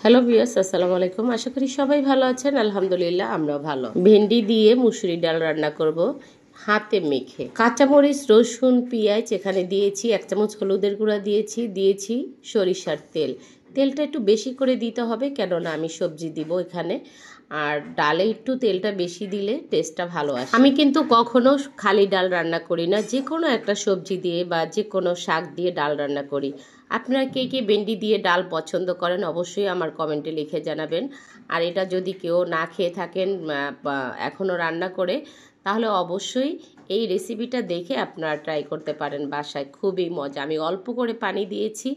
Hello viewers, আসসালামু আলাইকুম। আশা করি সবাই ভালো আছেন। আলহামদুলিল্লাহ আমরাও ভালো। ভেন্ডি দিয়ে মুসুরি ডাল রান্না করব হাতে মেখে। কাঁচামরিচ, রসুন, পেঁয়াজ এখানে দিয়েছি, 1 চামচ হলুদের গুঁড়া দিয়েছি সরিষার তেল। তেলটা একটু বেশি করে দিতে হবে, কেননা আমি সবজি দিব এখানে। আর ডালে একটু তেলটা বেশি দিলে টেস্টটা ভালো আসে। আমি কিন্তু কখনো খালি ডাল রান্না করি না, যে কোনো একটা সবজি দিয়ে বা যে কোনো শাক দিয়ে ডাল রান্না করি। আপনারা কে কে ভেন্ডি দিয়ে ডাল পছন্দ করেন অবশ্যই আমার কমেন্টে লিখে জানাবেন। আর এটা যদি কেউ না খেয়ে থাকেন বা এখনও রান্না করে, তাহলে অবশ্যই এই রেসিপিটা দেখে আপনারা ট্রাই করতে পারেন বাসায়। খুবই মজা। আমি অল্প করে পানি দিয়েছি,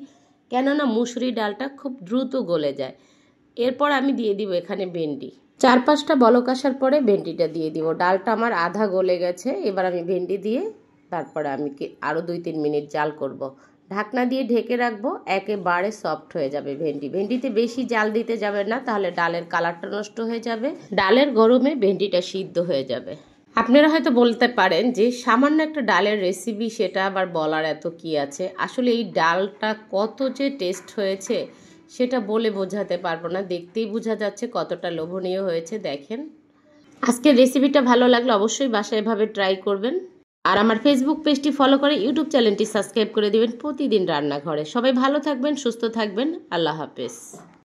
কেননা মুসুরি ডালটা খুব দ্রুত গলে যায়। এরপর আমি দিয়ে দিব এখানে ভেন্ডি। 4-5টা বলক আসার পরে ভেন্ডিটা দিয়ে দিব। ডালটা আমার আধা গলে গেছে। এবার আমি ভেন্ডি দিয়ে তারপরে আমি আরও 2-3 মিনিট জাল করব। ঢাকনা দিয়ে ঢেকে রাখবো, একেবারে সফট হয়ে যাবে ভেন্ডিতে বেশি জাল দিতে যাবে না, তাহলে ডালের কালারটা নষ্ট হয়ে যাবে। ডালের গরমে ভেন্ডিটা সিদ্ধ হয়ে যাবে। আপনারা হয়তো বলতে পারেন যে সামান্য একটা ডালের রেসিপি, সেটা আবার বলার এত কি আছে। আসলে এই ডালটা কত যে টেস্ট হয়েছে সেটা বলে বোঝাতে পারবো না, দেখতেই বোঝা যাচ্ছে কতটা লোভনীয় হয়েছে। দেখেন, আজকের রেসিপিটা ভালো লাগলে অবশ্যই বাসায় এভাবে ট্রাই করবেন। আর আমার ফেসবুক পেজটি ফলো করে ইউটিউব চ্যানেলটি সাবস্ক্রাইব করে দিবেন প্রতিদিন রান্নাঘরে। সবাই ভালো থাকবেন, সুস্থ থাকবেন। আল্লাহ হাফেজ।